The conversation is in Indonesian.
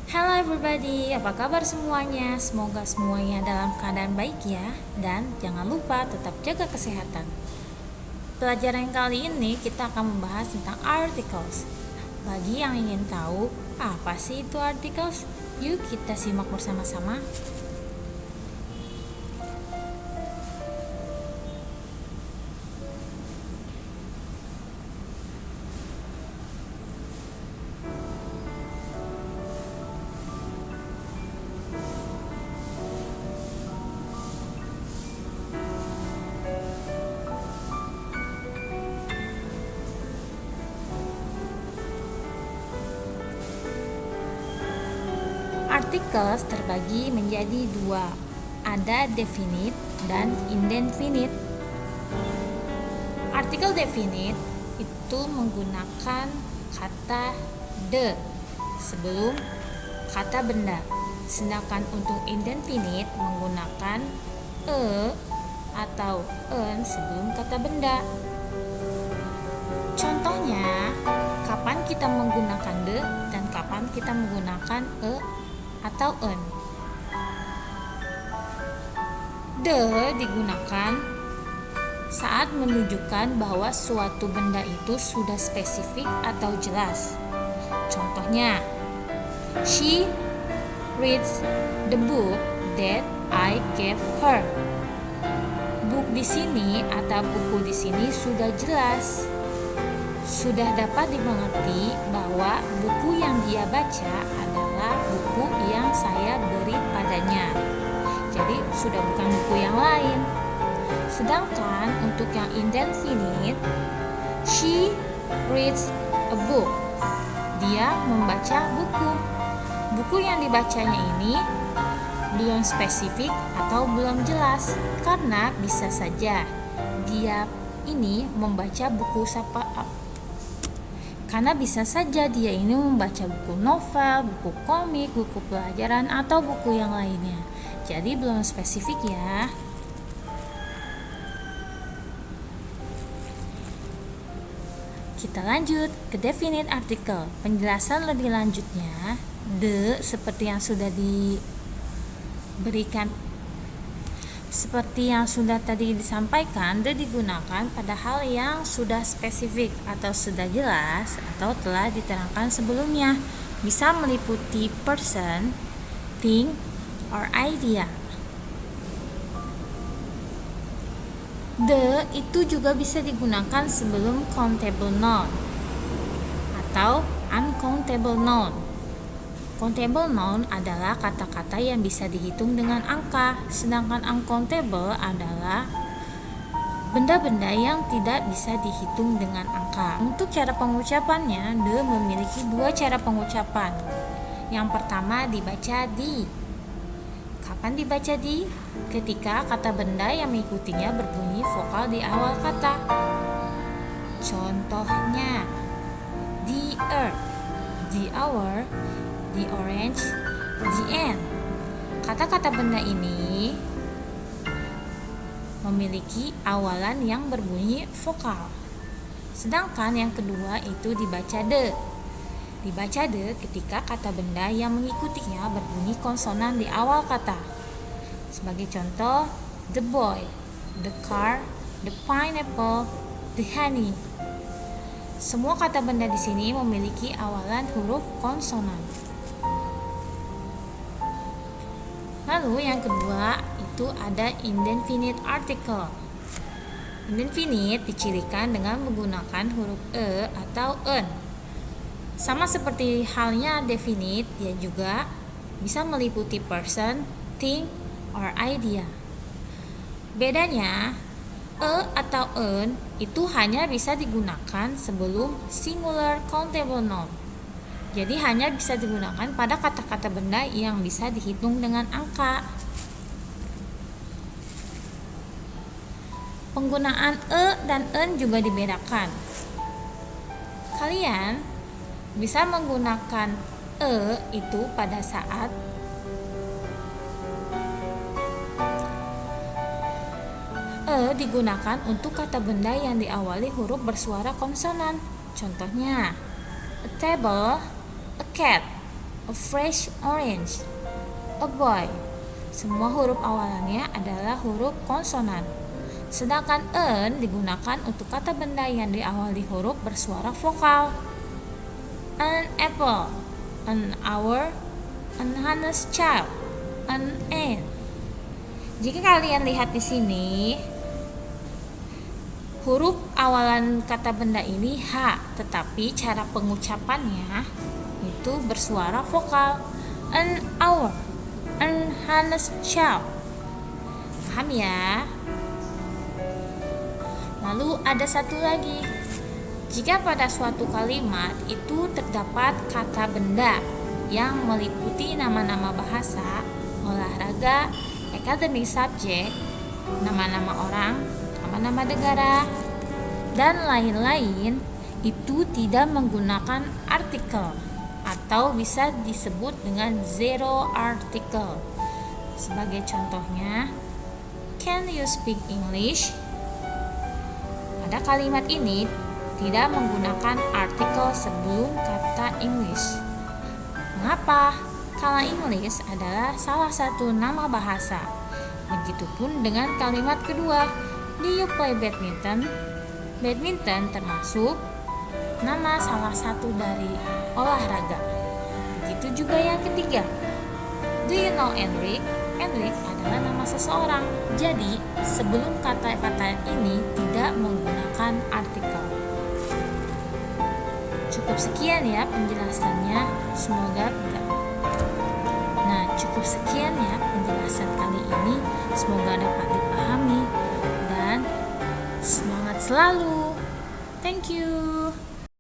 Hello everybody, apa kabar semuanya? Semoga semuanya dalam keadaan baik ya. Dan jangan lupa tetap jaga kesehatan. Pelajaran kali ini kita akan membahas tentang articles. Bagi yang ingin tahu apa sih itu articles, yuk kita simak bersama-sama. Articles terbagi menjadi dua, ada definite dan indefinite. Artikel definite itu menggunakan kata the sebelum kata benda, sedangkan untuk indefinite menggunakan atau en sebelum kata benda. Contohnya, kapan kita menggunakan the dan kapan kita menggunakan atau en. The digunakan saat menunjukkan bahwa suatu benda itu sudah spesifik atau jelas. Contohnya, she reads the book that I gave her. Book di sini atau buku di sini sudah jelas. Sudah dapat dimengerti bahwa buku yang dia baca adalah buku yang saya beri padanya. Jadi sudah bukan buku yang lain. Sedangkan untuk yang indefinite, she reads a book. Dia membaca buku. Buku yang dibacanya ini belum spesifik atau belum jelas, karena bisa saja dia ini membaca buku buku novel, buku komik, buku pelajaran, atau buku yang lainnya. Jadi belum spesifik ya. Kita lanjut ke definite article. Penjelasan lebih lanjutnya, the seperti yang sudah tadi disampaikan, the digunakan pada hal yang sudah spesifik atau sudah jelas atau telah diterangkan sebelumnya. Bisa meliputi person, thing, or idea. The itu juga bisa digunakan sebelum countable noun atau uncountable noun. Countable noun adalah kata-kata yang bisa dihitung dengan angka, sedangkan uncountable adalah benda-benda yang tidak bisa dihitung dengan angka. Untuk cara pengucapannya, the memiliki dua cara pengucapan. Yang pertama dibaca di. Kapan dibaca di? Ketika kata benda yang mengikutinya berbunyi vokal di awal kata. Contohnya, the earth, the hour, the orange, the end. Kata-kata benda ini memiliki awalan yang berbunyi vokal. Sedangkan yang kedua itu dibaca de. Dibaca de ketika kata benda yang mengikutinya berbunyi konsonan di awal kata. Sebagai contoh, the boy, the car, the pineapple, the honey. Semua kata benda di sini memiliki awalan huruf konsonan. Lalu yang kedua itu ada indefinite article. Indefinite dicirikan dengan menggunakan huruf atau en. Sama seperti halnya definite, dia juga bisa meliputi person, thing, or idea. Bedanya, atau en itu hanya bisa digunakan sebelum singular countable noun. Jadi hanya bisa digunakan pada kata-kata benda yang bisa dihitung dengan angka. Penggunaan dan en juga dibedakan. Kalian bisa menggunakan itu pada saat digunakan untuk kata benda yang diawali huruf bersuara konsonan. Contohnya, a table, a cat. a fresh orange, a boy. Semua huruf awalannya adalah huruf konsonan. Sedangkan an digunakan untuk kata benda yang diawali huruf bersuara vokal. An apple, an hour, an honest child, an ant. Jika kalian lihat di sini, huruf awalan kata benda ini H, tetapi cara pengucapannya itu bersuara vokal. An hour, an honest child. Paham ya? Lalu ada satu lagi. Jika pada suatu kalimat itu terdapat kata benda yang meliputi nama-nama bahasa, olahraga, academic subject, nama-nama orang, nama-nama negara, dan lain-lain, itu tidak menggunakan artikel atau bisa disebut dengan zero article. Sebagai contohnya, can you speak English? Pada kalimat ini tidak menggunakan artikel sebelum kata English. Mengapa? Karena English adalah salah satu nama bahasa. Begitupun dengan kalimat kedua, do you play badminton? Badminton termasuk nama salah satu dari olahraga. Begitu juga yang ketiga, do you know Enric? Enric adalah nama seseorang. Jadi, sebelum kata-kata ini tidak menggunakan artikel. Cukup sekian ya penjelasannya. Cukup sekian ya penjelasan kali ini. Semoga dapat dipahami dan semangat selalu. Thank you.